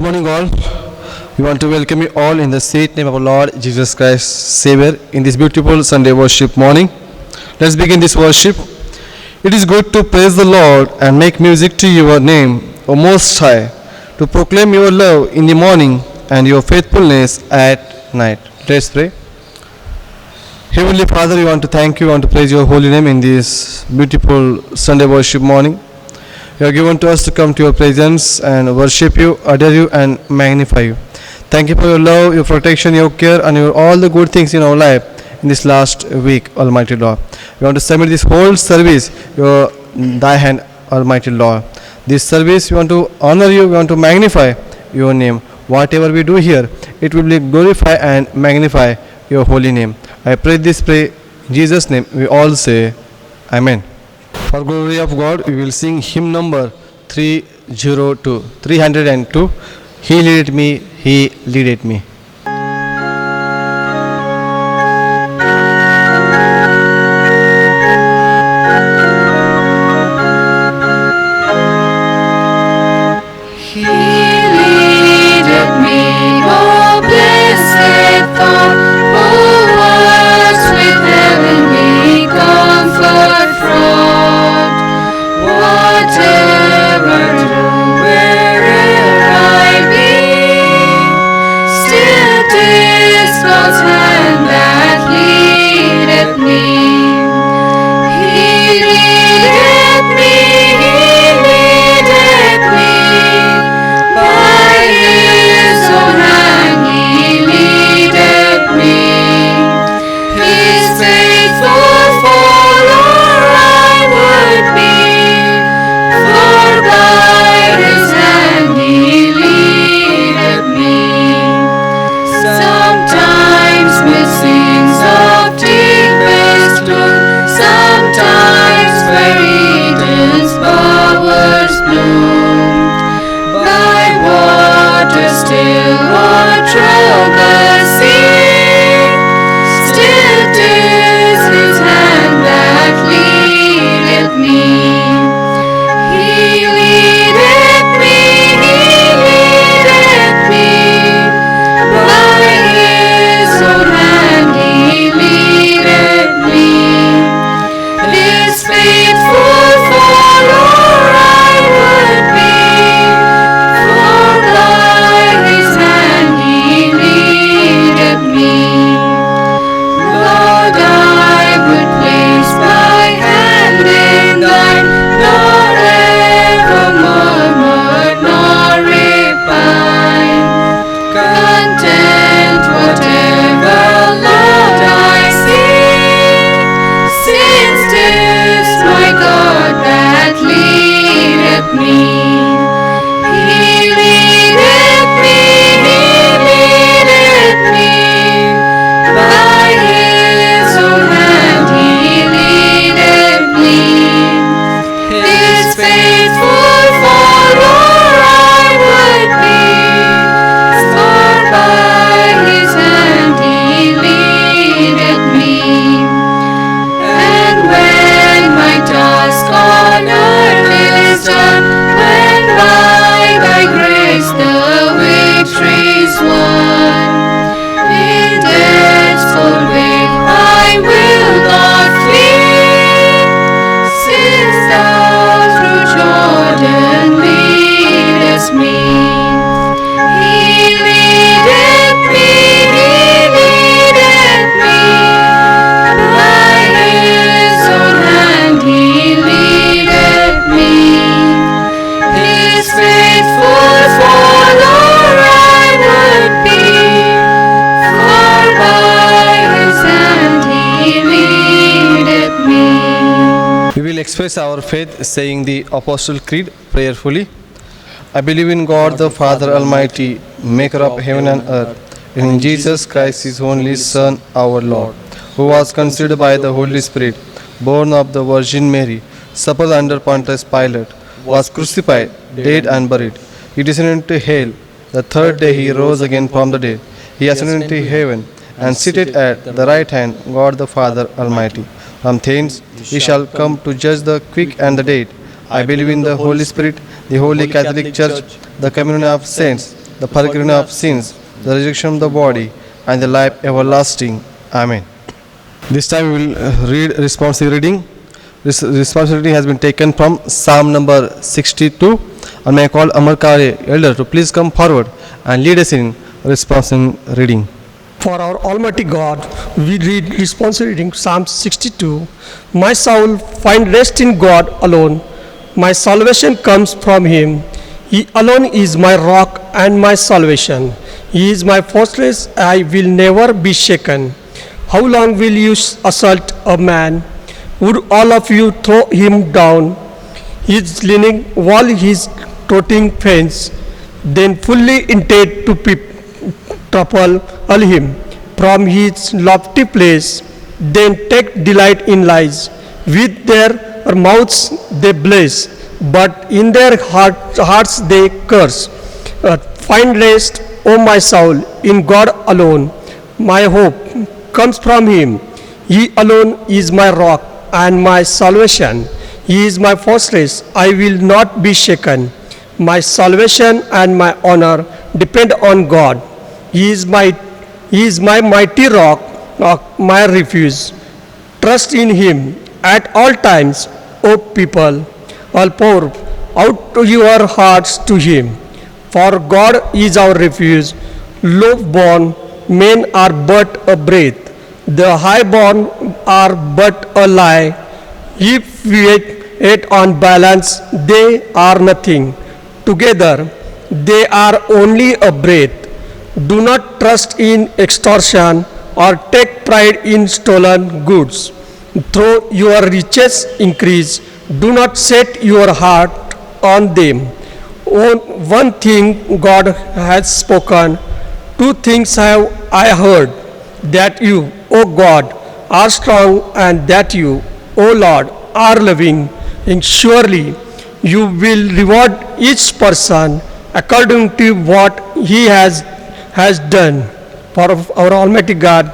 morning, all. We want to welcome you all in the sweet name of our Lord Jesus Christ, Savior, in this beautiful Sunday worship morning. Let's begin this worship. It is good to praise the Lord and make music to your name, O Most High, to proclaim your love in the morning and your faithfulness at night. Let's pray. Heavenly Father, we want to thank you, we want to praise your holy name in this beautiful Sunday worship morning. You are given to us to come to your presence and worship you, adore you, and magnify you. Thank you for your love, your protection, your care, and your all the good things in our life in this last week, Almighty Lord. We want to submit this whole service, your thy hand, Almighty Lord. This service, we want to honor you, we want to magnify your name. Whatever we do here, it will be glorify and magnify your holy name. I pray in Jesus' name. We all say, Amen. For glory of God, we will sing hymn number 302. He leaded me, He leaded me. Express our faith saying the Apostle Creed prayerfully. I believe in God the Father Almighty, maker of heaven and earth, and in Jesus Christ, His only Son, our Lord, who was conceived by the Holy Spirit, born of the Virgin Mary, suffered under Pontius Pilate, was crucified, dead and buried. He descended into hell. The third day He rose again from the dead. He ascended into heaven and seated at the right hand God the Father Almighty. From thence He shall come to judge the quick and the dead. I believe in the Holy Spirit, the Holy Catholic Church, the communion of saints, the forgiveness of sins, the resurrection of the body, and the life everlasting. Amen. This time we will read responsive reading. This responsive reading has been taken from Psalm number 62. And may I call Amar Kare, elder, to please come forward and lead us in responsive reading. For our Almighty God, we read responsive reading Psalm 62. My soul find rest in God alone. My salvation comes from Him. He alone is my rock and my salvation. He is my fortress. I will never be shaken. How long will you assault a man? Would all of you throw him down? He is leaning wall his tottering fence, then fully intend to topple him from his lofty place. Then take delight in lies. With their mouths they bless, but in their hearts they curse. Find rest, O my soul, in God alone. My hope comes from Him. He alone is my rock and my salvation. He is my fortress. I will not be shaken. My salvation and my honor depend on God. He is my mighty rock, my refuge. Trust in Him at all times, O people. All pour out your hearts to Him. For God is our refuge. Low-born men are but a breath. The high-born are but a lie. If we it on balance, they are nothing. Together, they are only a breath. Do not trust in extortion or take pride in stolen goods. Though your riches increase, do not set your heart on them. One thing God has spoken, two things have I heard, that you, O God, are strong, and that you, O Lord, are loving. And surely you will reward each person according to what he has done. For our Almighty God,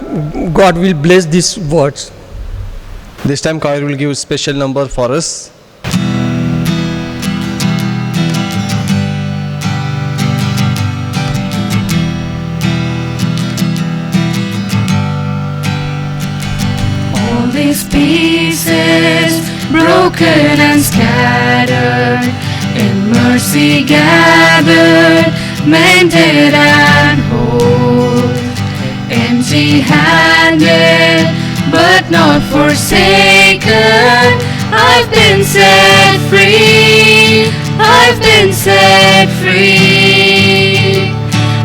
God will bless these words. This time Kaveri will give a special number for us. All these pieces broken and scattered, in mercy gathered, mended and whole, empty-handed but not forsaken. I've been set free, I've been set free.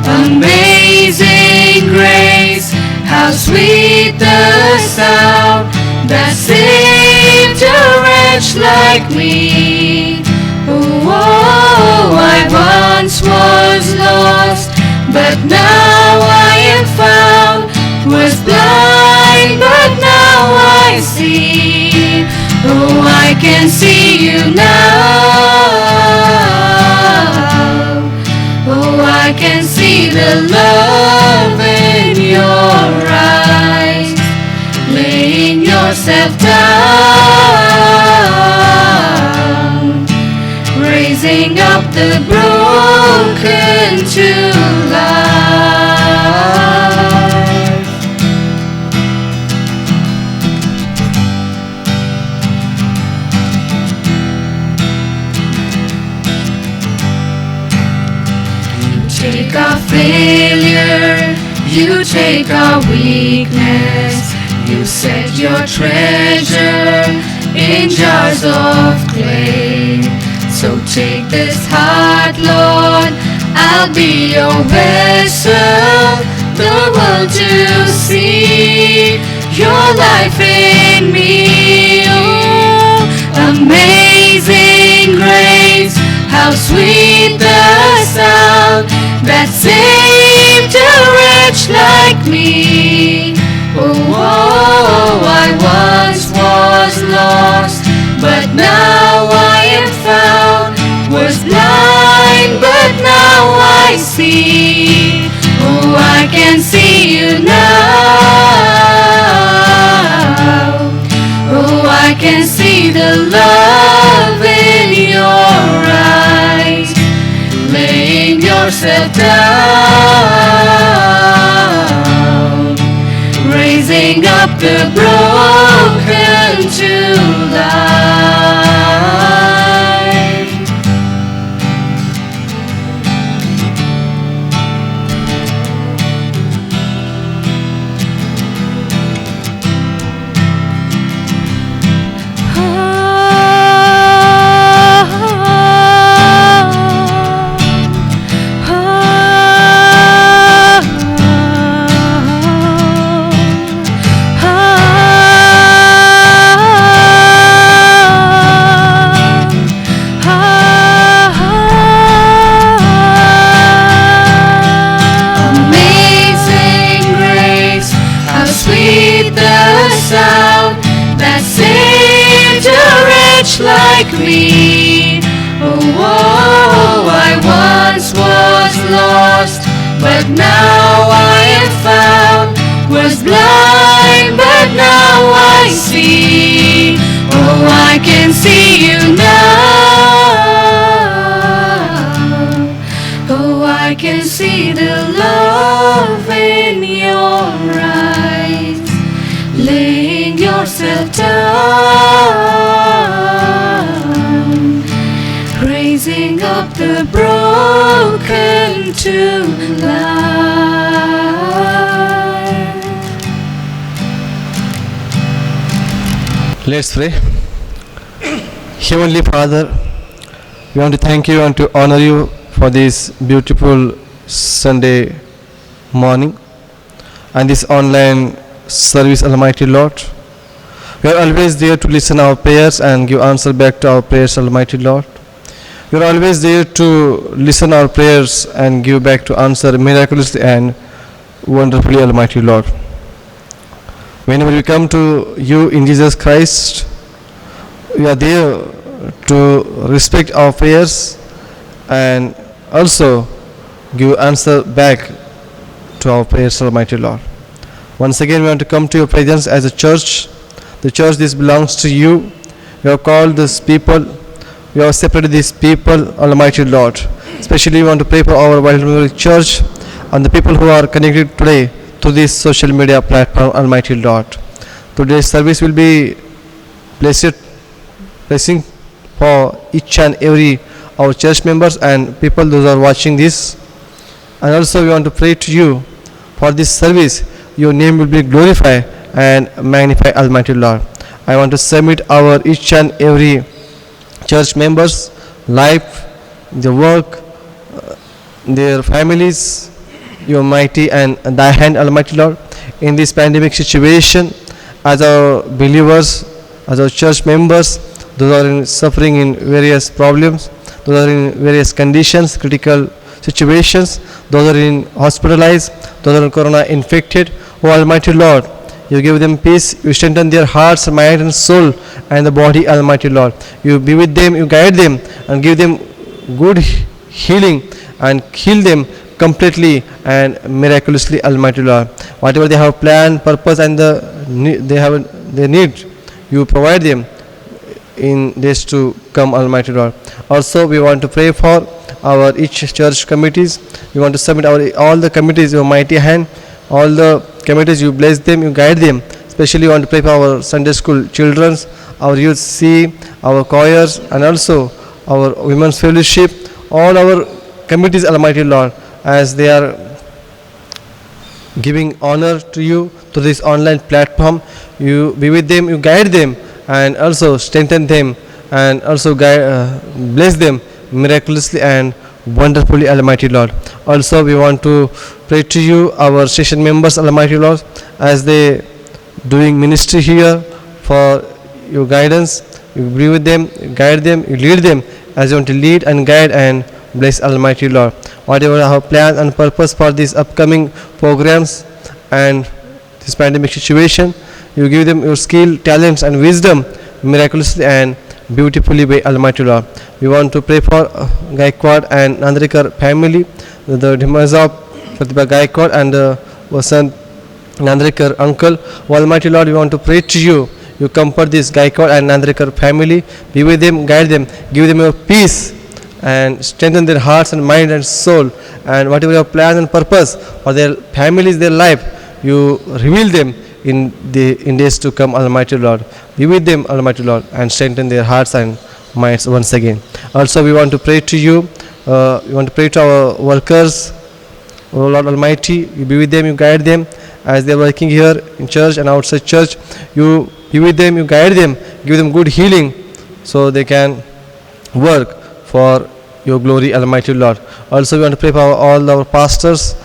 Amazing grace, how sweet the sound that saved a wretch like me. Oh, I once was lost, but now I am found. Was blind, but now I see. Oh, I can see you now. Oh, I can see the love in your eyes, laying yourself down, raising up the broken to life. Take our failure, you take our weakness. You set your treasure in jars of clay. So take this heart, Lord, I'll be your vessel, the world to see your life in me. Oh, amazing grace, how sweet the sound that saved a wretch like me. Oh, I once was lost, but now I am found. Was blind, but now I see. Oh, I can see you now. Oh, I can see the love in your eyes, laying yourself yourself down, raising up the broken to life. Amazing grace, how sweet the sound that saved a wretch like me. Oh, I once was lost, but now I am found. Was blind, but now I see. Oh, I can see you now. Oh, I can see the love in your eyes, laying yourself down, raising up the broken to life. Let's pray. Heavenly Father, we want to thank you and to honor you for this beautiful Sunday morning and this online service, Almighty Lord. We are always there to listen our prayers and give answer back to our prayers, Almighty Lord. We are always there to listen our prayers and give back to answer miraculously and wonderfully, Almighty Lord. Whenever we come to you in Jesus Christ, we are there to respect our prayers and also give answer back to our prayers, Almighty Lord. Once again, we want to come to your presence as a church. The church, this belongs to you. You have called these people. You have separated these people, Almighty Lord. Especially, we want to pray for our Wild Memorial Church and the people who are connected today to this social media platform, Almighty Lord. Today's service will be blessing for each and every our church members and people those who are watching this. And also we want to pray to you for this service. Your name will be glorified and magnified, Almighty Lord. I want to submit our each and every church members' life, their work, their families, your mighty and thy hand, Almighty Lord, in this pandemic situation. As our believers, as our church members, those are in suffering in various problems, those are in various conditions, critical situations, those are in hospitalized, those are in corona infected. Oh Almighty Lord, you give them peace, you strengthen their hearts, mind and soul and the body, Almighty Lord. You be with them, you guide them and give them good healing and heal them completely and miraculously, Almighty Lord. Whatever they have planned, purpose and they need, you provide them in days to come, Almighty Lord. Also, we want to pray for our each church committees. We want to submit all the committees, your mighty hand. All the committees, you bless them, you guide them. Especially, we want to pray for our Sunday school children, our youth C, our choirs, and also our women's fellowship. All our committees, Almighty Lord, as they are giving honor to you to this online platform. You be with them, you guide them and also strengthen them and also bless them miraculously and wonderfully, Almighty Lord. Also, we want to pray to you, our station members, Almighty Lord, as they doing ministry here for your guidance. You be with them, you guide them, you lead them as you want to lead and guide and bless, Almighty Lord. Whatever I have planned and purpose for these upcoming programs and this pandemic situation, you give them your skill, talents and wisdom miraculously and beautifully by Almighty Lord. We want to pray for Gaikwad and Nandrikar family, the demise of Pratibha Gaikwad and Vasant Nandrikar uncle. Oh, Almighty Lord, we want to pray to you. You comfort this Gaikwad and Nandrikar family. Be with them, guide them, give them your peace and strengthen their hearts and mind and soul, and whatever your plan and purpose for their families, their life, you reveal them in days to come, Almighty Lord. Be with them, Almighty Lord, and strengthen their hearts and minds once again. Also, we want to pray to you. We want to pray to our workers. Oh Lord Almighty, you be with them, you guide them as they are working here in church and outside church. You be with them, you guide them, give them good healing so they can work for your glory, Almighty Lord. Also, we want to pray for all our pastors,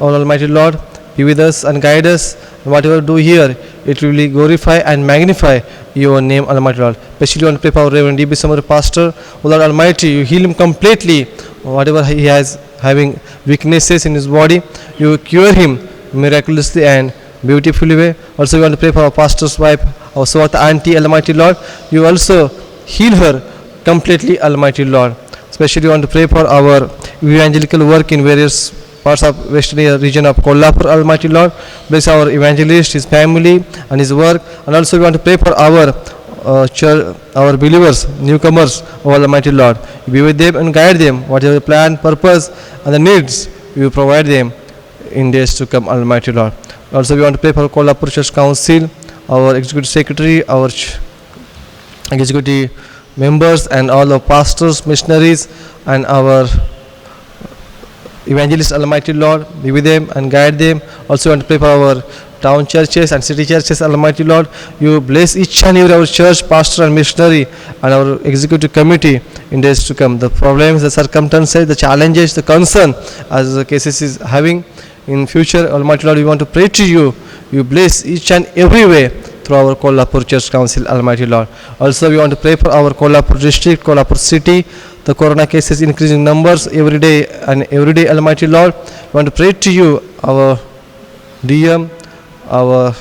all Almighty Lord. Be with us and guide us. Whatever we do here, it will really glorify and magnify your name, Almighty Lord. Especially, we want to pray for our Reverend D.B. Samar Pastor. Oh Lord Almighty, you heal him completely. Whatever he has having weaknesses in his body, you cure him miraculously and beautifully way. Also, we want to pray for our pastor's wife, our Swata auntie, Almighty Lord. You also heal her completely, Almighty Lord. Especially, we want to pray for our evangelical work in various parts of western region of Kolhapur, Almighty Lord. Bless our evangelist, his family and his work. And also, we want to pray for our church, our believers, newcomers, O Almighty Lord. You be with them and guide them. Whatever the plan, purpose and the needs, you provide them in days to come, Almighty Lord. Also, we want to pray for Kolhapur Church Council, our executive secretary, our executive members, and all the pastors, missionaries, and our evangelists, Almighty Lord. Be with them and guide them. Also, we want to pray for our town churches and city churches, Almighty Lord. You bless each and every our church, pastor and missionary, and our executive committee in days to come. The problems, the circumstances, the challenges, the concern as the cases is having in future, Almighty Lord, we want to pray to you. You bless each and every way through our Kolhapur Church Council, Almighty Lord. Also, we want to pray for our Kolhapur district, Kolhapur city. The corona cases increasing numbers every day and every day, Almighty Lord. We want to pray to you, our DM, our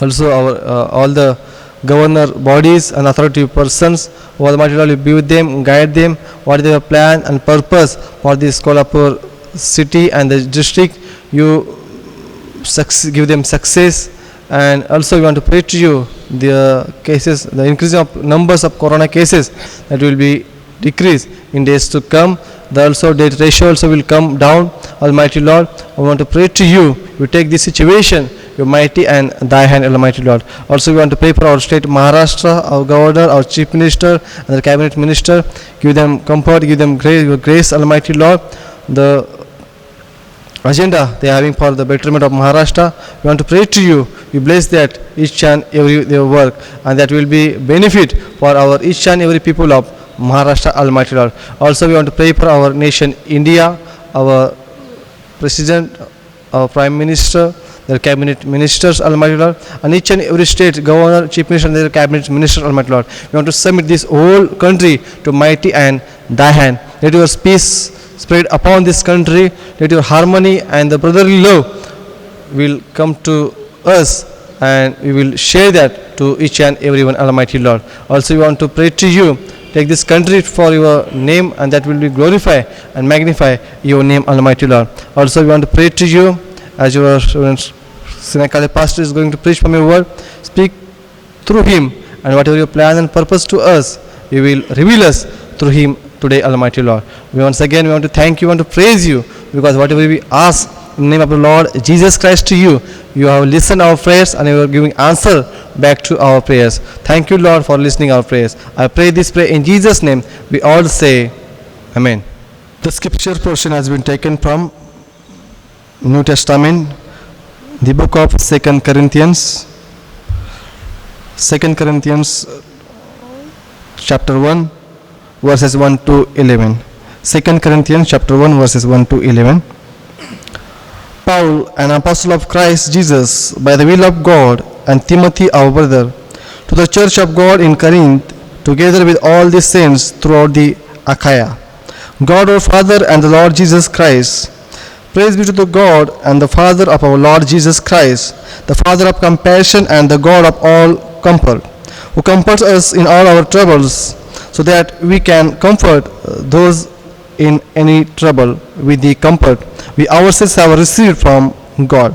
also our all the governor bodies and authority persons. O Almighty Lord, you be with them, guide them. What is their plan and purpose for this Kolhapur city and the district? You give them success. And also, we want to pray to you the cases, the increase of numbers of corona cases that will be decreased in days to come. The also death ratio also will come down, Almighty Lord. We want to pray to you. You take this situation, your mighty and thy hand, Almighty Lord. Also, we want to pray for our state Maharashtra, our governor, our chief minister, and the cabinet minister. Give them comfort, give them grace, your grace, Almighty Lord. The agenda they are having for the betterment of Maharashtra, we want to pray to you. You bless that each and every their work, and that will be benefit for our each and every people of Maharashtra, Almighty Lord. Also, we want to pray for our nation India, our president, our prime minister, their cabinet ministers, Almighty Lord, and each and every state governor, chief minister, and their cabinet ministers, Almighty Lord. We want to submit this whole country to mighty and thy hand. Let your peace spread upon this country. Let your harmony and the brotherly love will come to us, and we will share that to each and everyone, Almighty Lord. Also, we want to pray to you. Take this country for your name, and that will be glorify and magnify your name, Almighty Lord. Also, we want to pray to you as your Sinakale pastor is going to preach from your word. Speak through him, and whatever your plan and purpose to us, you will reveal us through him today, Almighty Lord. We want to thank you, want to praise you, because whatever we ask in the name of the Lord Jesus Christ to you, you have listened our prayers and you are giving answer back to our prayers. Thank you, Lord, for listening our prayers. I pray this prayer in Jesus' name. We all say, Amen. The scripture portion has been taken from New Testament, the book of 2 Corinthians. 2 Corinthians chapter 1 verses 1 to 11. 2 Corinthians chapter 1 verses 1 to 11. Paul, an apostle of Christ Jesus, by the will of God, and Timothy our brother, to the church of God in Corinth, together with all the saints throughout the Achaia. God our Father and the Lord Jesus Christ. Praise be to the God and the Father of our Lord Jesus Christ, the Father of compassion and the God of all comfort, who comforts us in all our troubles, so that we can comfort those in any trouble with the comfort we ourselves have received from God.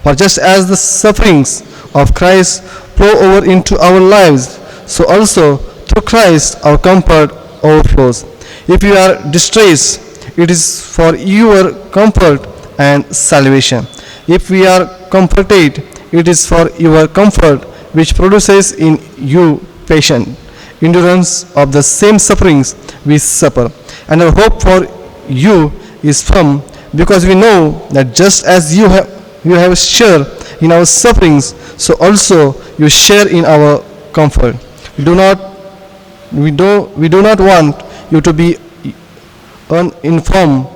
For just as the sufferings of Christ flow over into our lives, so also through Christ our comfort overflows. If you are distressed, it is for your comfort and salvation. If we are comforted, it is for your comfort, which produces in you patience, endurance of the same sufferings we suffer. And our hope for you is firm, because we know that just as you have share in our sufferings, so also you share in our comfort. Do not we do not want you to be uninformed,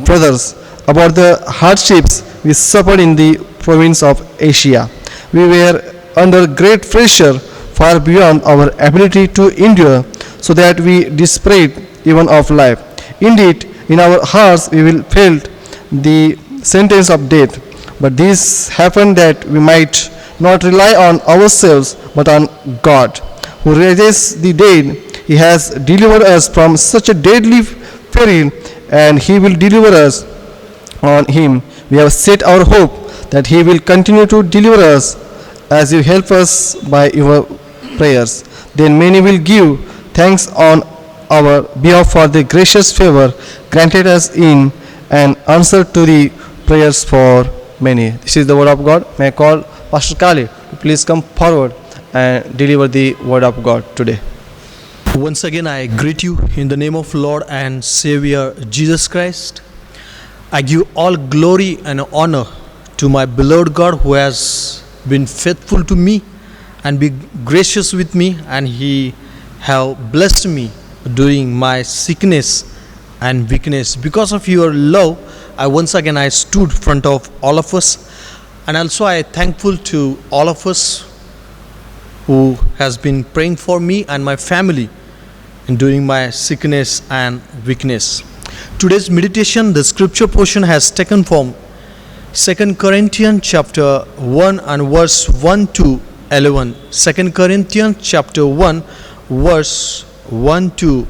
brothers, about the hardships we suffered in the province of Asia. We were under great pressure far beyond our ability to endure, so that we despaired even of life. Indeed, in our hearts we will felt the sentence of death. But this happened that we might not rely on ourselves but on God, who raises the dead. He has delivered us from such a deadly peril, and He will deliver us. On Him we have set our hope that He will continue to deliver us as you help us by your prayers. Then many will give thanks on our behalf for the gracious favor granted us in an answer to the prayers for many. This is the word of God. May I call Pastor Kali to please come forward and deliver the word of God today. Once again, I greet you in the name of Lord and Savior Jesus Christ. I give all glory and honor to my beloved God, who has been faithful to me and be gracious with me, and He have blessed me during my sickness and weakness. Because of your love, I stood front of all of us, and also I thankful to all of us who has been praying for me and my family during my sickness and weakness. Today's meditation, the scripture portion has taken from 2 Corinthians chapter 1 and verse 1 to 11. 2 Corinthians chapter 1 verse 1 to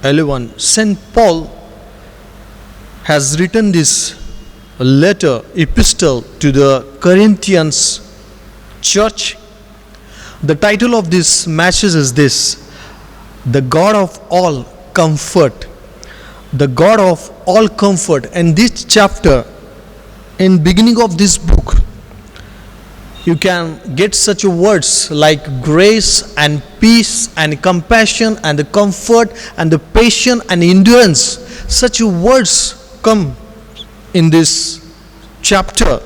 11. St. Paul has written this letter, epistle to the Corinthians church. The title of this message is this: the God of all comfort. The God of all comfort. And this chapter, in beginning of this book, you can get such words like grace and peace and compassion and the comfort and the patience and endurance. Such words come in this chapter.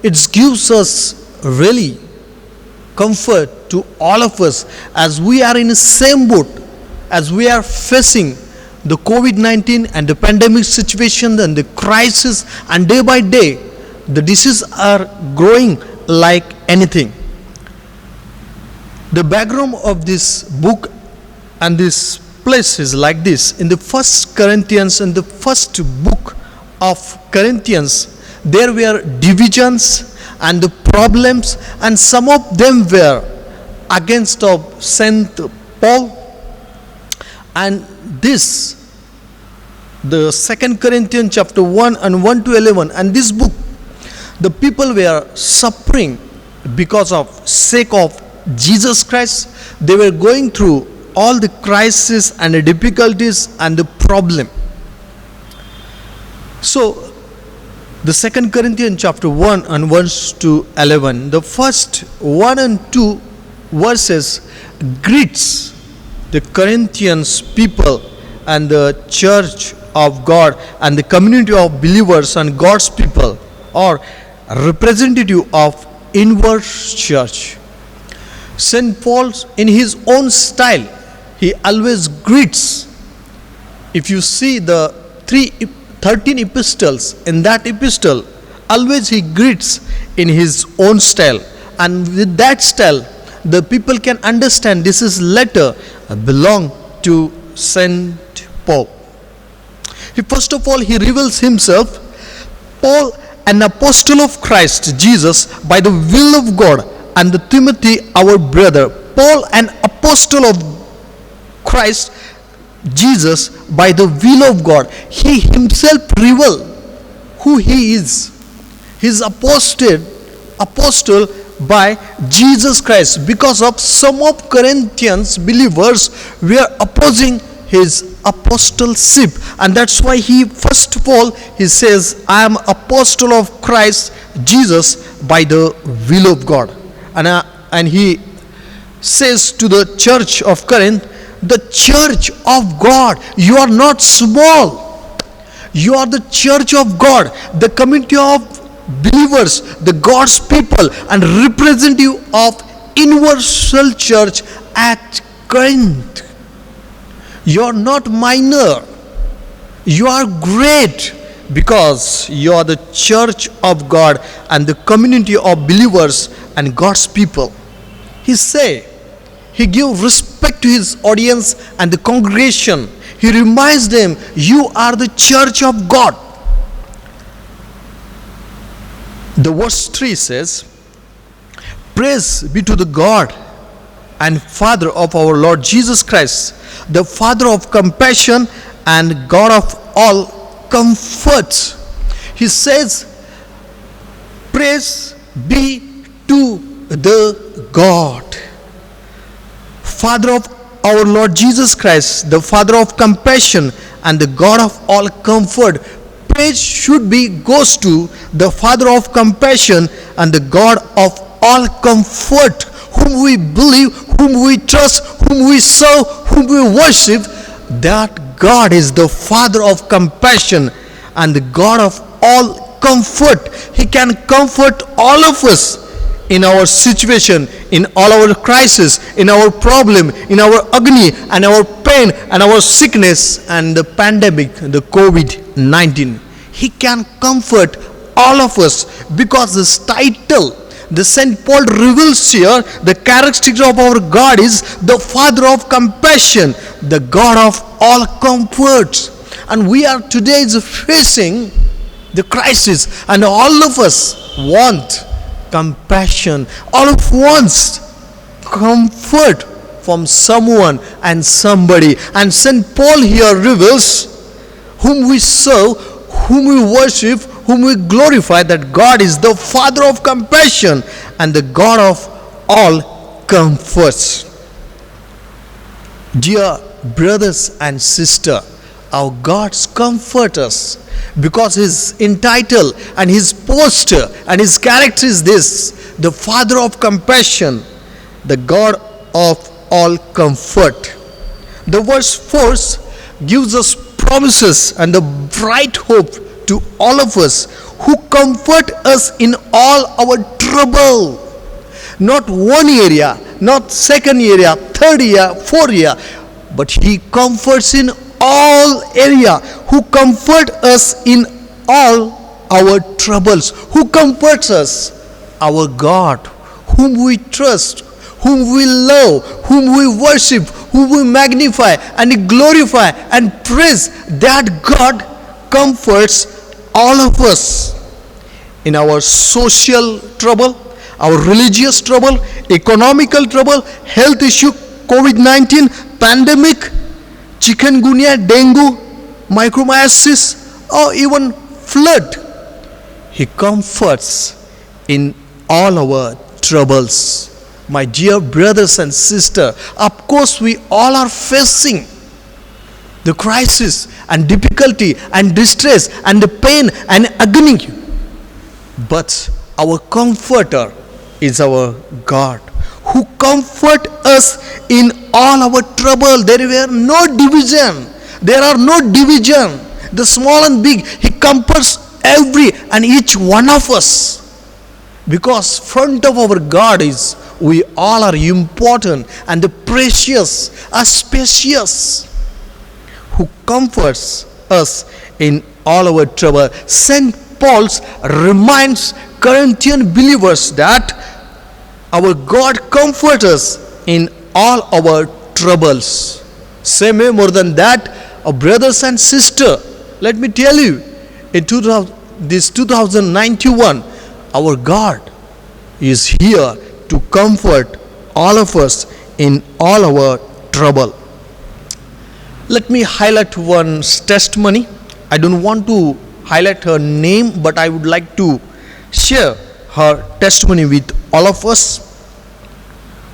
It gives us really comfort to all of us as we are in the same boat, as we are facing the COVID-19 and the pandemic situation and the crisis, and day by day the diseases are growing like anything. The background of this book and this place is like this. In the first Corinthians, in the first book of Corinthians, there were divisions and the problems, and some of them were against of Saint Paul. And this, the 2 Corinthians chapter 1 and 1 to 11, and this book, the people were suffering because of sake of Jesus Christ. They were going through all the crises and the difficulties and the problem. So the 2 Corinthians chapter 1 and verse to 11, the first 1 and 2 verses greets the Corinthians people and the church of God and the community of believers and God's people, or representative of inward church. St. Paul, in his own style, he always greets. If you see the 13 epistles, in that epistle, always he greets in his own style. And with that style, the people can understand this is letter belong to St. Paul. First of all, he reveals himself, Paul, an apostle of Christ Jesus by the will of God, and the Timothy, our brother. Paul, an apostle of Christ Jesus by the will of God. He himself revealed who he is. He is apostle by Jesus Christ, because of some of Corinthians believers were opposing his apostleship, and that's why he first of all he says, I am apostle of Christ Jesus by the will of God. And he says to the church of Corinth, the church of God, you are not small, you are the church of God, the community of believers, the God's people, and representative of universal church at Corinth. You are not minor, you are great, because you are the church of God and the community of believers and God's people. He gave respect to his audience and the congregation. He reminds them, you are the church of God. The verse 3 says, praise be to the God and Father of our Lord Jesus Christ, the Father of compassion and God of all comfort. He says, praise be to the God, Father of our Lord Jesus Christ, the Father of compassion and the God of all comfort. Praise goes to the Father of compassion and the God of all comfort, whom we believe, whom we trust, whom we serve, whom we worship. That God is the Father of compassion and the God of all comfort. He can comfort all of us in our situation, in all our crisis, in our problem, in our agony and our pain and our sickness and the pandemic, the COVID-19. He can comfort all of us, because this title, the St. Paul reveals here, the characteristic of our God is the Father of compassion, the God of all comforts. And we are today facing the crisis, and all of us want compassion, all of us wants comfort from someone and somebody. And St. Paul here reveals whom we serve, whom we worship, whom we glorify, that God is the Father of compassion and the God of all comforts. Dear brothers and sisters, our God's comfort us, because his entitled and his posture and his character is this: the Father of compassion, the God of all comfort. The verse 4 gives us promises and the bright hope to all of us, who comfort us in all our trouble. Not one area, not second area, third area, fourth area, but he comforts in all area, who comfort us in all our troubles, who comforts us, our God, whom we trust, whom we love, whom we worship, whom we magnify and glorify and praise. That God comforts all of us in our social trouble, our religious trouble, economical trouble, health issue, COVID-19, pandemic, chikungunya, dengue, micromiasis, or even flood. He comforts in all our troubles. My dear brothers and sisters, of course we all are facing the crisis and difficulty and distress and the pain and agony. But our comforter is our God, who comfort us in all our trouble. There were no division. There are no division. The small and big, he comforts every and each one of us. Because front of our God is, we all are important and the precious, are spacious, who comforts us in all our trouble. St. Paul reminds Corinthian believers that our God comforts us in all our troubles. Same way, more than that, brothers and sisters, let me tell you, in 2091, our God is here to comfort all of us in all our trouble. Let me highlight one testimony. I don't want to highlight her name, but I would like to share her testimony with all of us,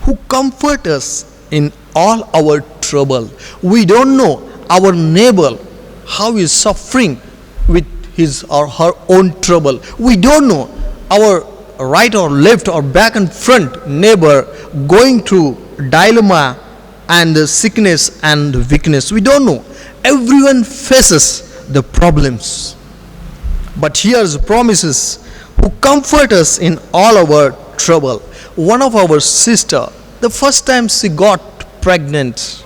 who comfort us in all our trouble. We don't know our neighbor how he is suffering with his or her own trouble. We don't know our right or left or back and front neighbor going through dilemma and sickness and weakness. We don't know. Everyone faces the problems. But here's promises who comfort us in all our trouble. One of our sister, the first time she got pregnant,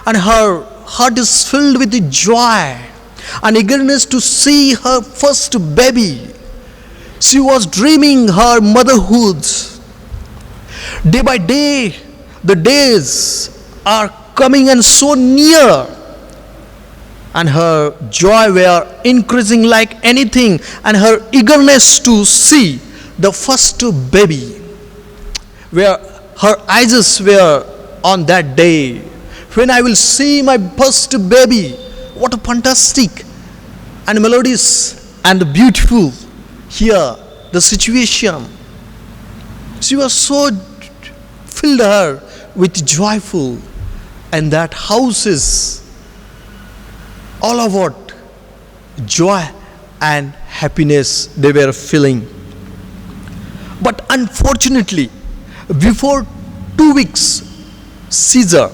and her heart is filled with joy and eagerness to see her first baby. She was dreaming her motherhood. Day by day, the days are coming and so near, and her joy were increasing like anything, and her eagerness to see the first baby, where her eyes were on that day, when I will see my first baby. What a fantastic and melodious and beautiful here the situation. She was so filled her with joyful, and that house is all about joy and happiness they were feeling. But unfortunately, before 2 weeks, Caesar,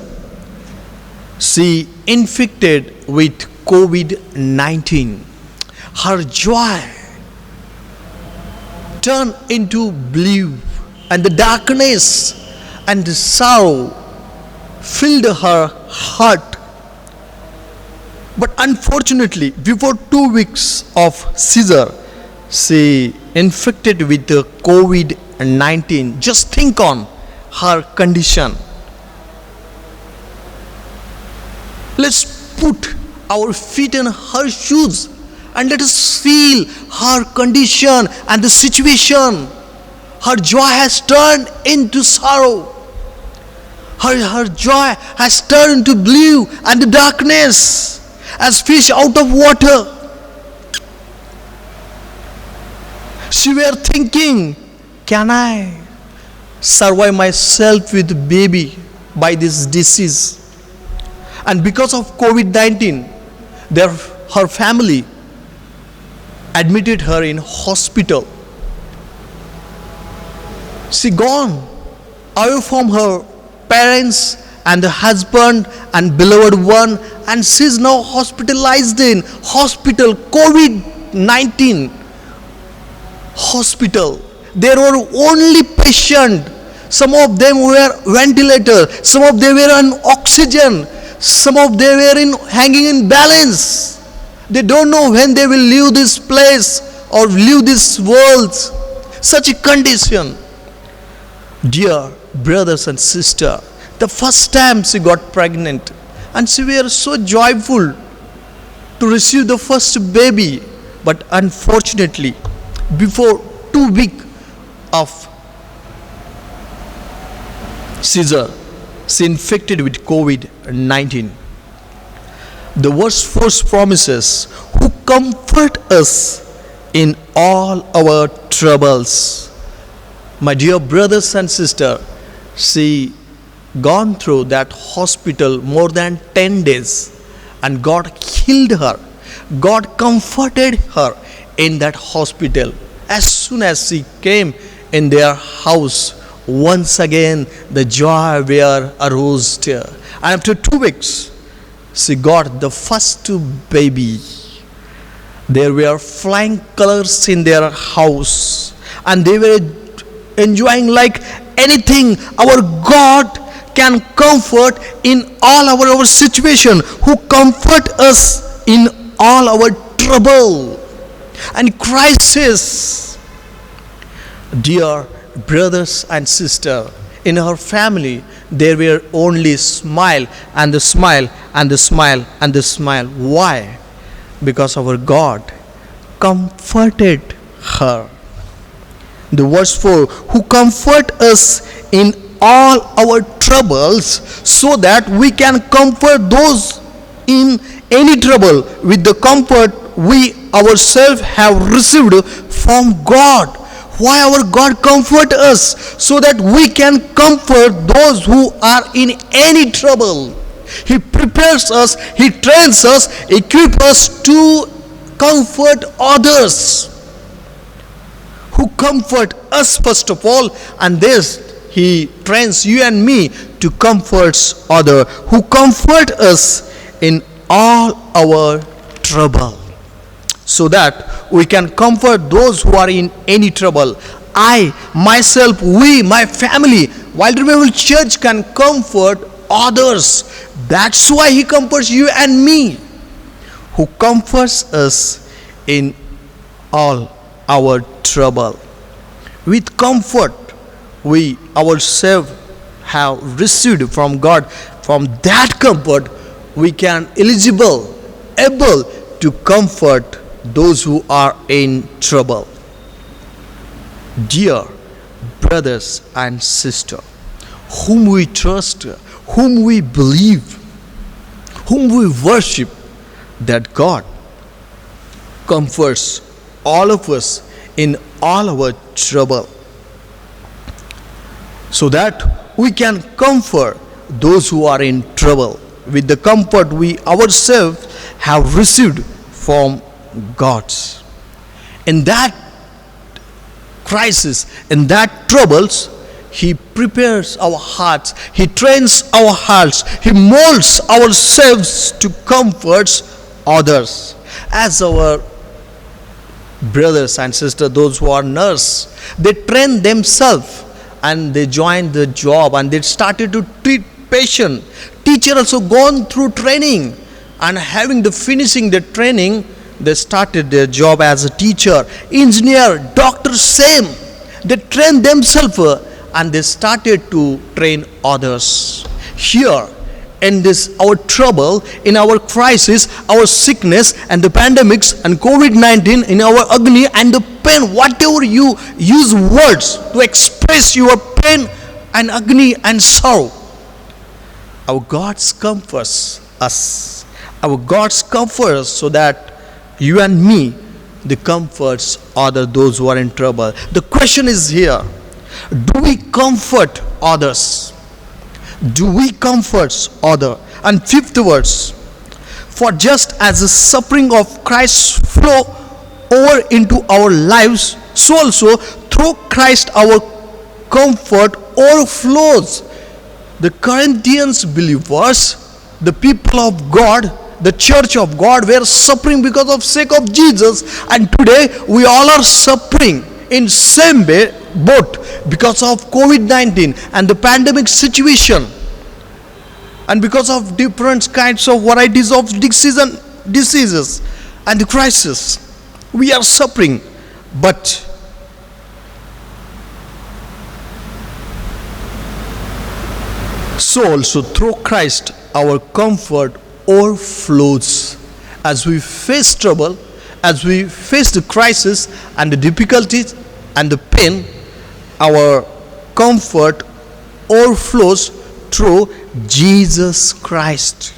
she infected with COVID-19. Her joy turned into blue, and the darkness and the sorrow filled her heart. But unfortunately, before 2 weeks of Caesar, she infected with the COVID-19. Just think on her condition. Let's put our feet in her shoes and let us feel her condition and the situation. Her joy has turned into sorrow. Her joy has turned into blue and the darkness as fish out of water. She were thinking, can I survive myself with baby by this disease? And because of COVID-19, her family admitted her in hospital. She gone away from her parents and the husband and beloved one, and she is now hospitalized in hospital, COVID-19 hospital. There were only patient. Some of them were ventilator, some of them were on oxygen, some of them were hanging in balance. They don't know when they will leave this place or leave this world. Such a condition. Dear brothers and sisters, the first time she got pregnant, and she were so joyful to receive the first baby, but unfortunately, before 2 weeks of Caesar, she infected with COVID-19. The verse 4 promises, who comfort us in all our troubles. My dear brothers and sisters, she gone through that hospital more than 10 days, and God healed her. God comforted her in that hospital. As soon as she came in their house, once again the joy were arose there. And after 2 weeks, she got the first baby. There were flying colors in their house, and they were enjoying like anything. Our God can comfort in all our situation, who comfort us in all our trouble. And Christ says, dear brothers and sisters, in our family there were only smile and the smile and the smile and the smile. Why? Because our God comforted her. The verse 4, who comfort us in all our troubles, so that we can comfort those in any trouble with the comfort we ourselves have received from God. Why our God comfort us? So that we can comfort those who are in any trouble. He prepares us, He trains us, equips us to comfort others. Who comfort us first of all, and this He trains you and me to comfort others, who comfort us in all our trouble, so that we can comfort those who are in any trouble. I, myself, we, my family, Wild Revival Church can comfort others. That's why He comforts you and me, who comforts us in all our trouble. With comfort, we ourselves have received from God. From that comfort, we can able to comfort those who are in trouble. Dear brothers and sisters, whom we trust, whom we believe, whom we worship, that God comforts all of us in all our trouble, so that we can comfort those who are in trouble with the comfort we ourselves have received from God. In that crisis, in that troubles, He prepares our hearts, He trains our hearts, He molds ourselves to comfort others. As our brothers and sisters, those who are nurses, they train themselves and they join the job and they started to treat patient. Teacher also gone through training, and having the finishing the training, they started their job as a teacher. Engineer, doctor, same. They train themselves and they started to train others. Here in this our trouble, in our crisis, our sickness and the pandemics and COVID-19, in our agony and the pain, whatever you use words to express your pain and agony and sorrow, our God comforts us. Our God comforts us, so that you and me, the comforts other those who are in trouble. The question is here: do we comfort others? Do we comfort other? And fifth verse: for just as the suffering of Christ flow over into our lives, so also through Christ our comfort overflows. The Corinthians believers, the people of God, the church of God, were suffering because of sake of Jesus, and today we all are suffering in same boat because of COVID-19 and the pandemic situation, and because of different kinds of varieties of diseases and the crisis. We are suffering, but so also through Christ our comfort overflows. As we face trouble, as we face the crisis and the difficulties and the pain, our comfort overflows through Jesus Christ.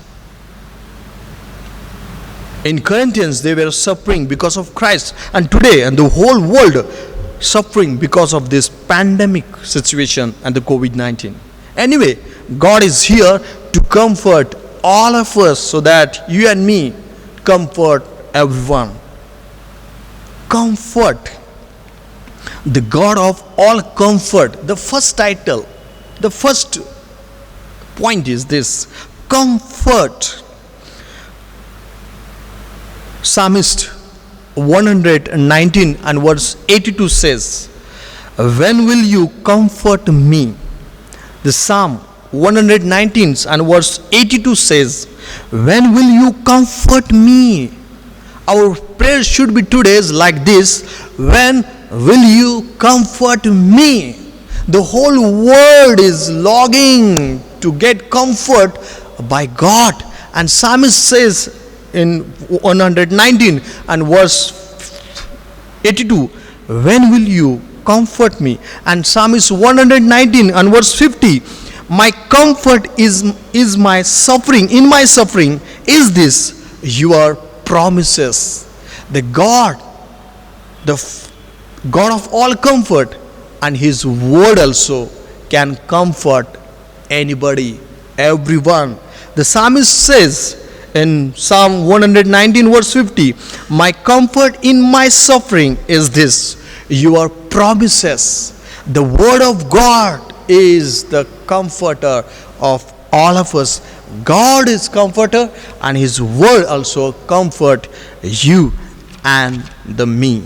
In Corinthians, they were suffering because of Christ, and today, and the whole world suffering because of this pandemic situation and the COVID-19. Anyway, God is here to comfort all of us, so that you and me comfort everyone. Comfort, the God of all comfort. The first title, the first point is this: comfort. Psalmist 119 and verse 82 says, when will you comfort me? The Psalm 119 and verse 82 says, when will you comfort me? Our prayer should be today's like this: when will you comfort me? The whole world is longing to get comfort by God. And Psalmist says in 119 and verse 82, when will you comfort me? And Psalmist 119 and verse 50, my comfort is my suffering. In my suffering is this, your promises. The God of all comfort, and His word also can comfort anybody, everyone. The psalmist says in Psalm 119 verse 50, my comfort in my suffering is this, your promises. The word of God is the comforter of all of us. God is comforter, and his word also comfort you and the me.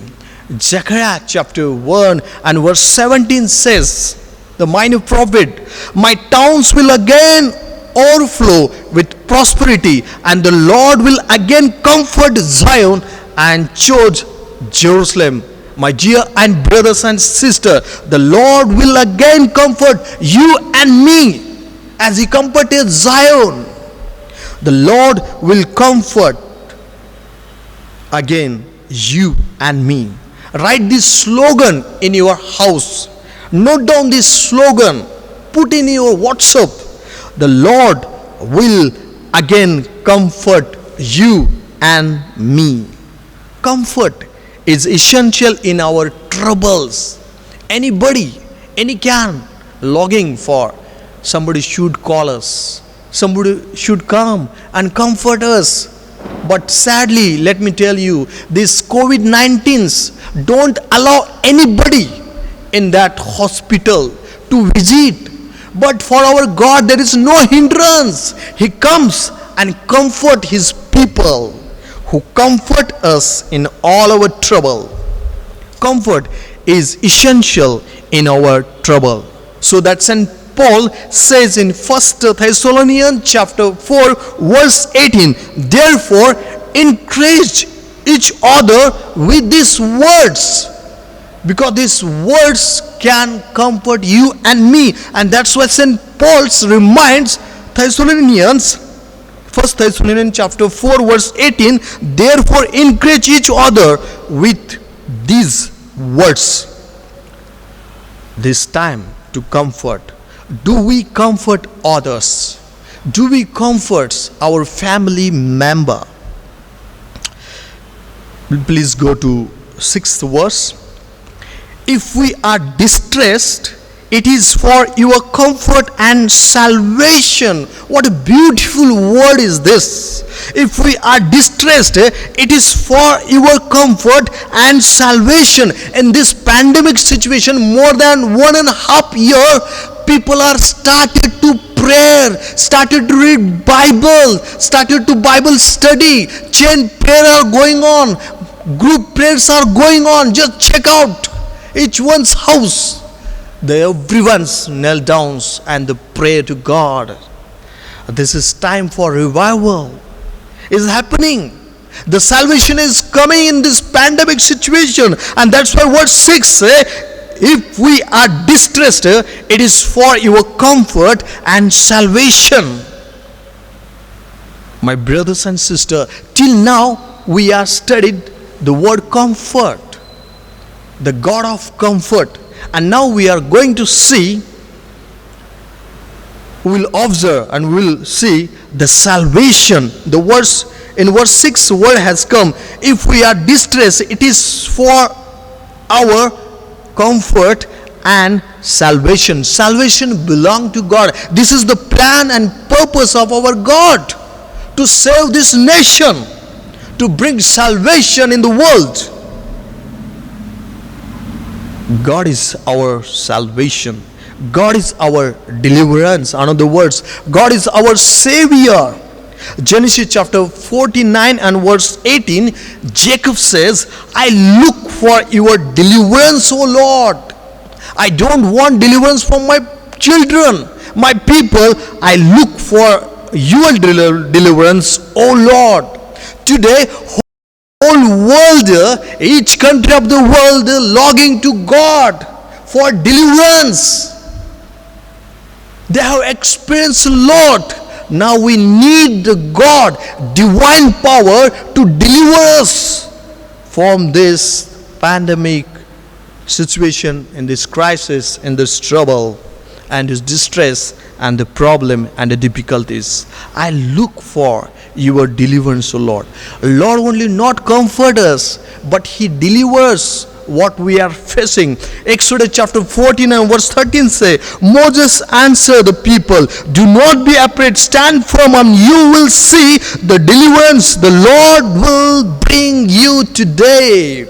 Zechariah chapter 1 and verse 17 says, the minor prophet, my towns will again overflow with prosperity, and the Lord will again comfort Zion and choose Jerusalem. My dear and brothers and sisters, the Lord will again comfort you and me as he comforted Zion. The Lord will comfort again you and me. Write this slogan in your house. Note down this slogan. Put in your WhatsApp. The Lord will again comfort you and me. Comfort is essential in our troubles. Anybody, any can longing for somebody should call us. Somebody should come and comfort us. But sadly, let me tell you, these COVID-19s don't allow anybody in that hospital to visit. But for our God, there is no hindrance. He comes and comfort his people who comfort us in all our trouble. Comfort is essential in our trouble. So that St. Paul says in 1 Thessalonians chapter 4 verse 18, therefore encourage each other with these words, because these words can comfort you and me. And that's why St. Paul reminds Thessalonians, 1 Thessalonians chapter 4 verse 18, therefore encourage each other with these words. This time to comfort. Do we comfort others? Do we comfort our family member? Please go to 6th verse. If we are distressed, it is for your comfort and salvation. What a beautiful word is this. If we are distressed, it is for your comfort and salvation. In this pandemic situation, more than 1.5 years, people are started to prayer, started to read Bible, started to Bible study, chain prayer are going on, group prayers are going on. Just check out each one's house. Everyone's knelt down and they pray to God. This is time for revival. It's happening. The salvation is coming in this pandemic situation, and that's why verse 6 says, if we are distressed, it is for your comfort and salvation. My brothers and sisters, till now we have studied the word comfort, the God of comfort. And now we are going to see, we will observe and we will see the salvation. The verse in verse 6 word has come, if we are distressed, it is for our comfort and salvation. Salvation belongs to God. This is the plan and purpose of our God, to save this nation, to bring salvation in the world. God is our salvation. God is our deliverance. In other words, God is our Savior. Genesis chapter 49 and verse 18, Jacob says, I look for your deliverance, O Lord. I don't want deliverance from my children, my people. I look for your deliverance, O Lord. Today, whole world, each country of the world longing to God for deliverance. They have experienced a lot. Now we need the God, divine power to deliver us from this pandemic situation, in this crisis, in this trouble and this distress and the problem and the difficulties. I look for your deliverance, O Lord. Lord only not comfort us, but He delivers what we are facing. Exodus chapter 14 and verse 13 say, Moses answered the people, do not be afraid, stand firm and you will see the deliverance the Lord will bring you today.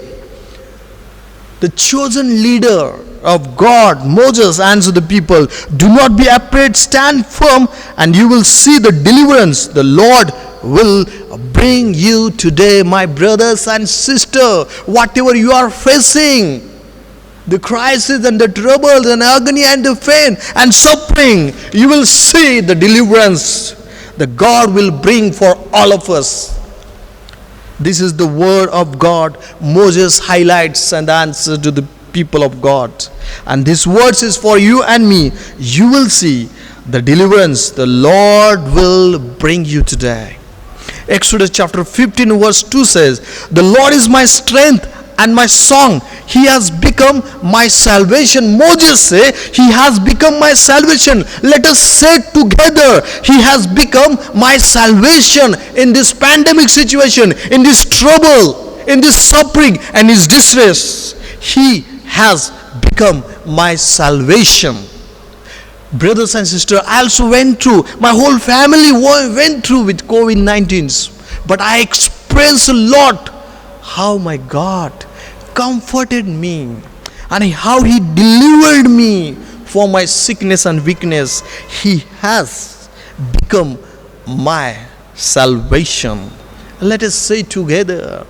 The chosen leader of God, Moses, answered the people, do not be afraid, stand firm and you will see the deliverance the Lord will bring you today. My brothers and sisters, whatever you are facing, the crisis and the troubles and agony and the pain and suffering, you will see the deliverance that God will bring for all of us. This is the word of God. Moses highlights and answers to the people of God. And this verse is for you and me. You will see the deliverance the Lord will bring you today. Exodus chapter 15 verse 2 says, the Lord is my strength and my song. He has become my salvation. Moses say, he has become my salvation. Let us say together, he has become my salvation in this pandemic situation, in this trouble, in this suffering and his distress. He has become my salvation. Brothers and sisters, I also went through, my whole family went through with COVID-19. But I experienced a lot how my God comforted me and how he delivered me from my sickness and weakness. He has become my salvation. Let us say together,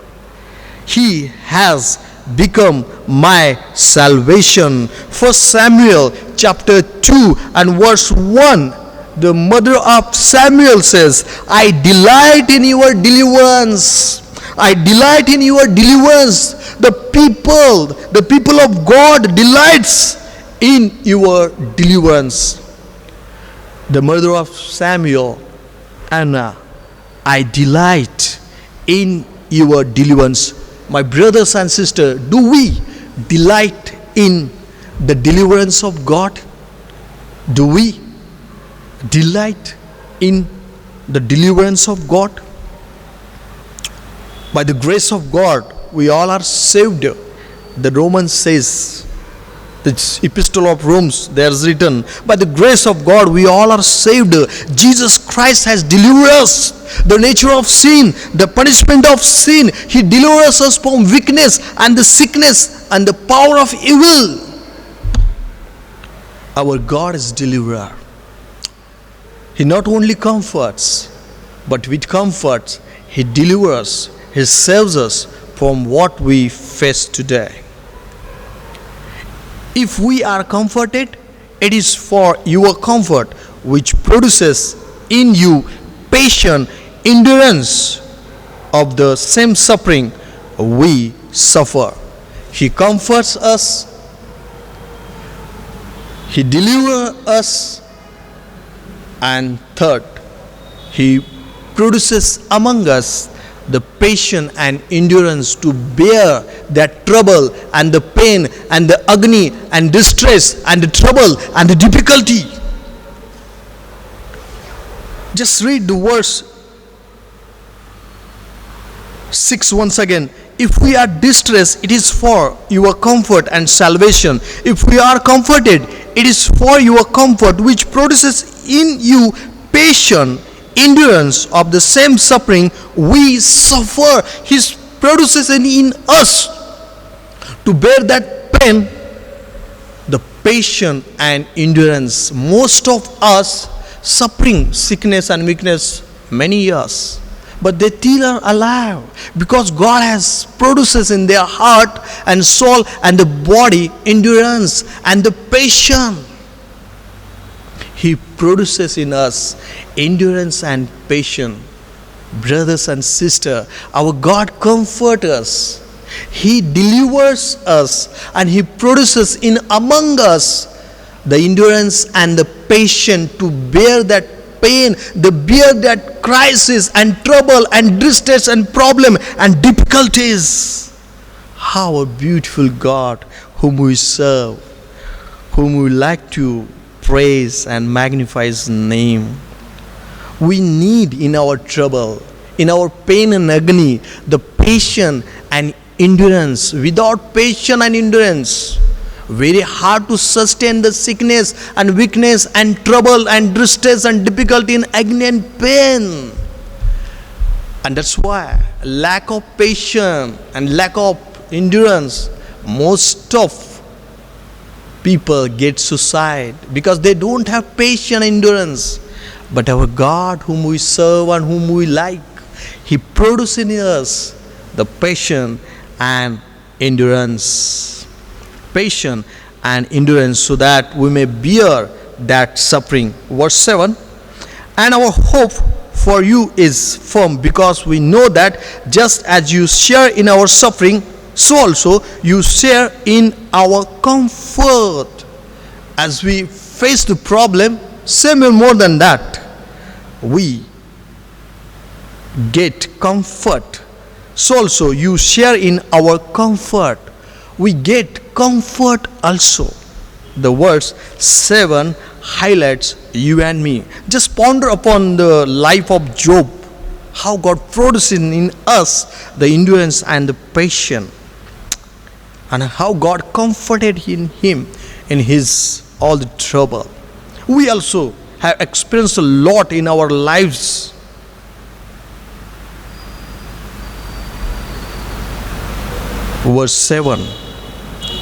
he has become my salvation. 1 Samuel chapter 2 and verse 1, the mother of Samuel says, I delight in your deliverance. I delight in your deliverance. The people of God delights in your deliverance. The mother of Samuel, Anna, I delight in your deliverance. My brothers and sisters, do we delight in the deliverance of God? Do we delight in the deliverance of God? By the grace of God, we all are saved. The Romans says, the epistle of Romans, there is written, by the grace of God, we all are saved. Jesus Christ has delivered us the nature of sin, the punishment of sin. He delivers us from weakness and the sickness and the power of evil. Our God is deliverer. He not only comforts, but with comfort, he delivers, he saves us from what we face today. If we are comforted, it is for your comfort, which produces in you patience, endurance of the same suffering we suffer. He comforts us, he delivers us, and third, he produces among us the patience and endurance to bear that trouble and the pain and the agony and distress and the trouble and the difficulty. Just read the verse 6 once again. If we are distressed, it is for your comfort and salvation. If we are comforted, it is for your comfort, which produces in you patience, endurance of the same suffering we suffer. He produces in us to bear that pain, the patience and endurance. Most of us suffering sickness and weakness many years, but they still are alive because God has produces in their heart and soul and the body endurance and the patience. He produces in us endurance and patience. Brothers and sisters, our God comforts us. He delivers us and he produces in among us the endurance and the patience to bear that pain, to bear that crisis and trouble and distress and problem and difficulties. How a beautiful God whom we serve, whom we like to praise and magnify his name. We need in our trouble, in our pain and agony, the patience and endurance. Without patience and endurance, very hard to sustain the sickness and weakness and trouble and distress and difficulty and agony and pain. And that's why lack of patience and lack of endurance, most of people get suicide because they don't have patience and endurance. But our God, whom we serve and whom we like, He produces in us the patience and endurance. Patience and endurance, so that we may bear that suffering. Verse 7, and our hope for you is firm, because we know that just as you share in our suffering, so also you share in our comfort. As we face the problem, same or more than that, we get comfort. So also you share in our comfort. We get comfort also. The verse 7 highlights you and me. Just ponder upon the life of Job, how God produced in us the endurance and the patience, and how God comforted him in his all the trouble. We also have experienced a lot in our lives. Verse 7,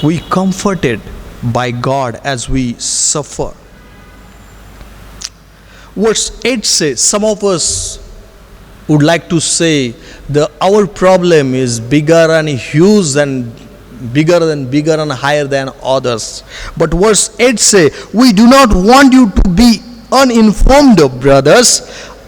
we comforted by God as we suffer. Verse 8 says, some of us would like to say our problem is bigger and huge and bigger and higher than others. But verse 8 says, we do not want you to be uninformed, brothers,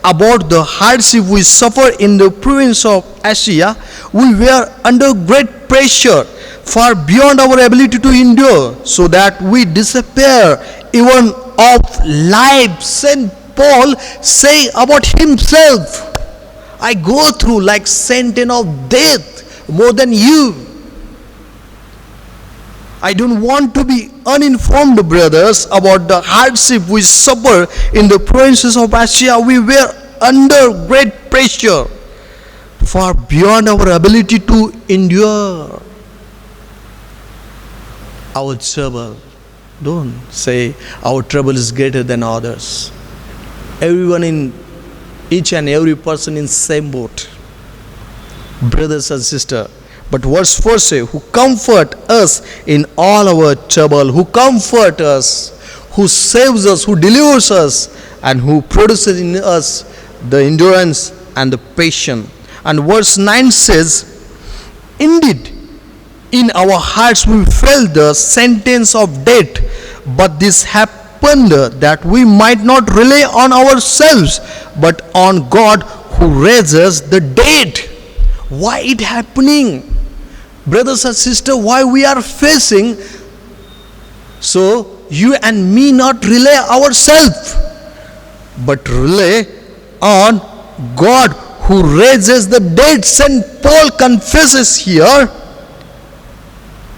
about the hardship we suffer in the province of Asia. We were under great pressure, far beyond our ability to endure, so that we despair even of life. St. Paul say about himself, I go through like sentence of death more than you. I don't want to be uninformed, brothers, about the hardship we suffer in the provinces of Asia. We were under great pressure, far beyond our ability to endure. Our trouble, don't say our trouble is greater than others. Everyone in each and every person in same boat, brothers and sisters. But verse 4 says, who comfort us in all our trouble, who comfort us, who saves us, who delivers us, and who produces in us the endurance and the patience. And verse 9 says, indeed, in our hearts we felt the sentence of death, but this happened that we might not rely on ourselves, but on God who raises the dead. Why it happening? Brothers and sisters, why we are facing? So you and me not rely ourselves, but rely on God who raises the dead. St. Paul confesses here,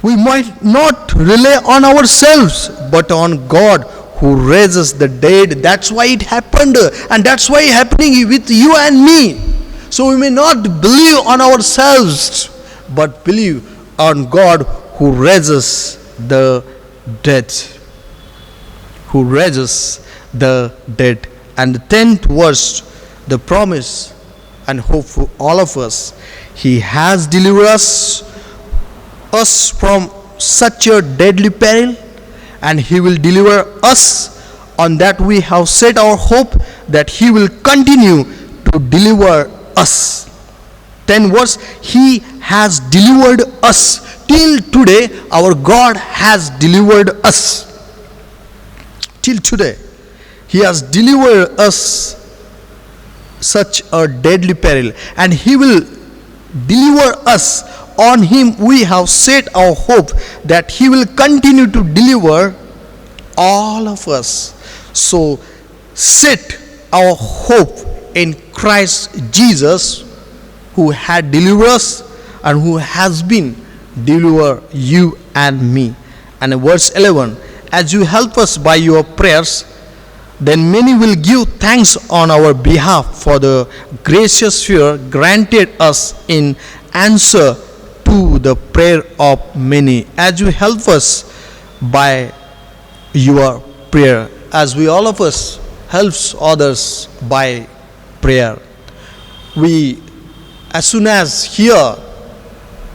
we might not rely on ourselves, but on God who raises the dead. That's why it happened, and that's why it's happening with you and me. So we may not believe on ourselves, but believe on God who raises the dead. Who raises the dead. And the 10th verse, the promise and hope for all of us. He has delivered us from such a deadly peril, and He will deliver us. On that we have set our hope that He will continue to deliver us. 10 verse, He has delivered us. Till today, our God has delivered us. Till today, He has delivered us such a deadly peril, and He will deliver us. On Him we have set our hope that He will continue to deliver all of us. So set our hope in Christ Jesus, who had delivered us and who has been deliver you and me. And in verse 11, as you help us by your prayers, then many will give thanks on our behalf for the gracious favor granted us in answer to to the prayer of many, as you help us by your prayer, as we all of us helps others by prayer. We, as soon as here,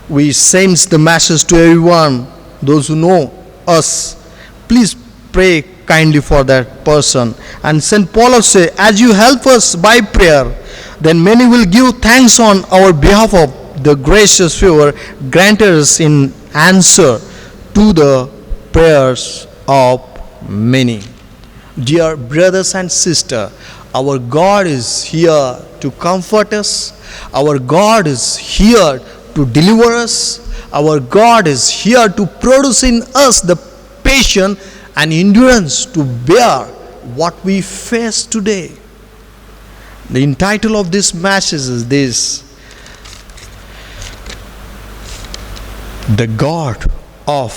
we sends the message to everyone, those who know us, please pray kindly for that person. And St. Paul also say, as you help us by prayer, then many will give thanks on our behalf of the gracious favor granted us in answer to the prayers of many. Dear brothers and sisters, our God is here to comfort us. Our God is here to deliver us. Our God is here to produce in us the patience and endurance to bear what we face today. The title of this message is this: The God of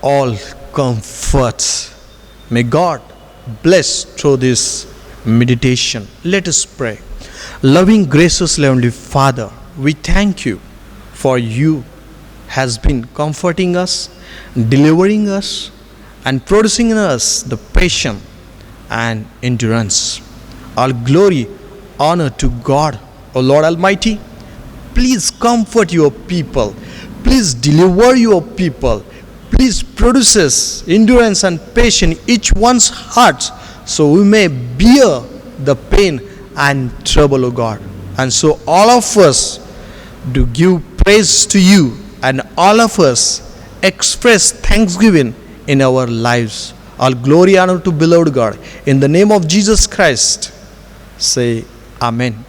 all comforts. May God bless through this meditation. Let us pray. Loving, gracious Heavenly Father, we thank you for you has been comforting us, delivering us, and producing in us the patience and endurance. All glory, honor to God, O Lord Almighty. Please comfort your people. Please deliver your people. Please produce us endurance and patience in each one's heart, so we may bear the pain and trouble, O God. And so all of us do give praise to you, and all of us express thanksgiving in our lives. All glory, honor to beloved God. In the name of Jesus Christ, say Amen.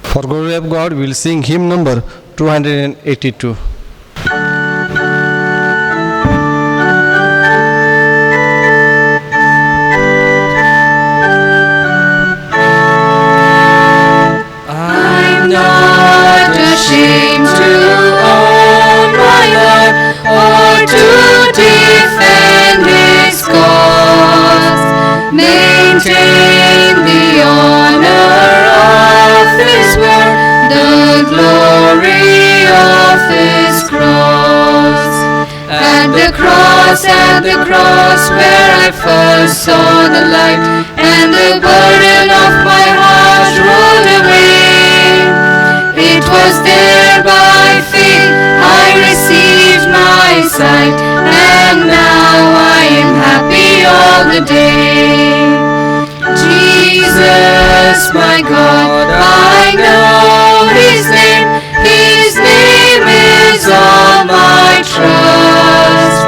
For glory of God, we will sing hymn number 282. I'm not ashamed to own my Lord or to defend His cause. Maintain the honor of His word, the glory of His cross. At the cross where I first saw the light, and the burden of my heart rolled away. It was there by faith I received my sight, and now I am happy all the day. Jesus, my God, I know His name is all my trust.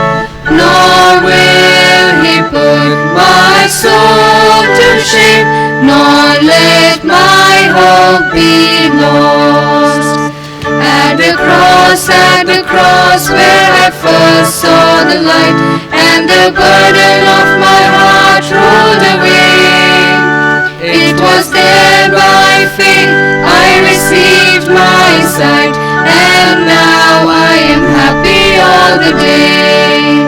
Nor will He put my soul to shame, nor let my hope be lost. At the cross where I first saw the light, and the burden of my heart rolled away. It was there by faith I received my sight, and now I am happy all the day.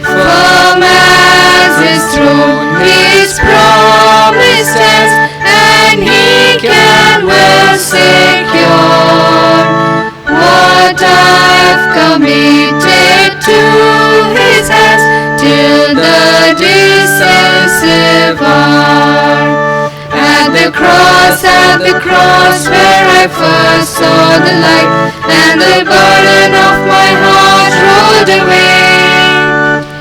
Firm as His throne, His promise stands, and He can well secure what I've committed to His hands till the decisive hour. At the cross where I first saw the light, and the burden of my heart rolled away.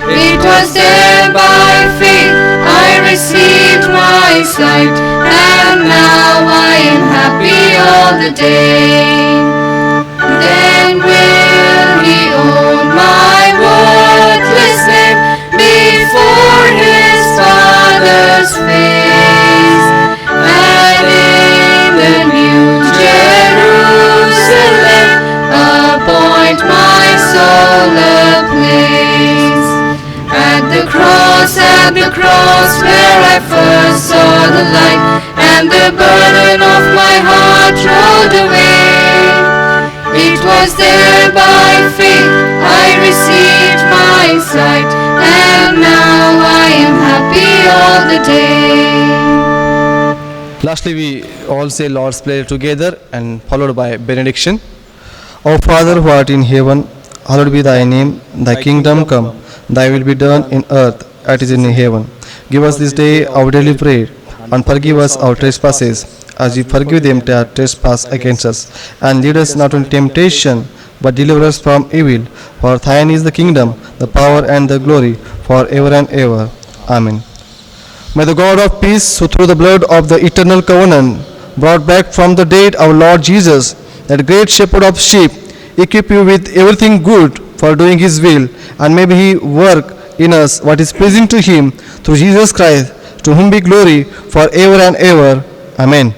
It was there by faith I received my sight, and now I am happy all the day. Then will He own my worthless name before His Father's face, and in the new Jerusalem appoint my soul a place. At the cross where I first saw the light, and the burden of my heart rolled away. It was there by faith I received my sight, and now I am happy all the day. Lastly, we all say Lord's Prayer together and followed by benediction. Our Father who art in heaven, hallowed be thy name. Thy kingdom come. Thy will be done in earth as it is in heaven. Give us this day our daily bread, and forgive us our trespasses, as we forgive them that trespass against us. And lead us not into temptation, but deliver us from evil. For thine is the kingdom, the power, and the glory, forever and ever. Amen. May the God of peace, who through the blood of the eternal covenant brought back from the dead our Lord Jesus, that great shepherd of sheep, equip you with everything good for doing his will, and may he work in us what is pleasing to him through Jesus Christ, to whom be glory forever and ever. Amen.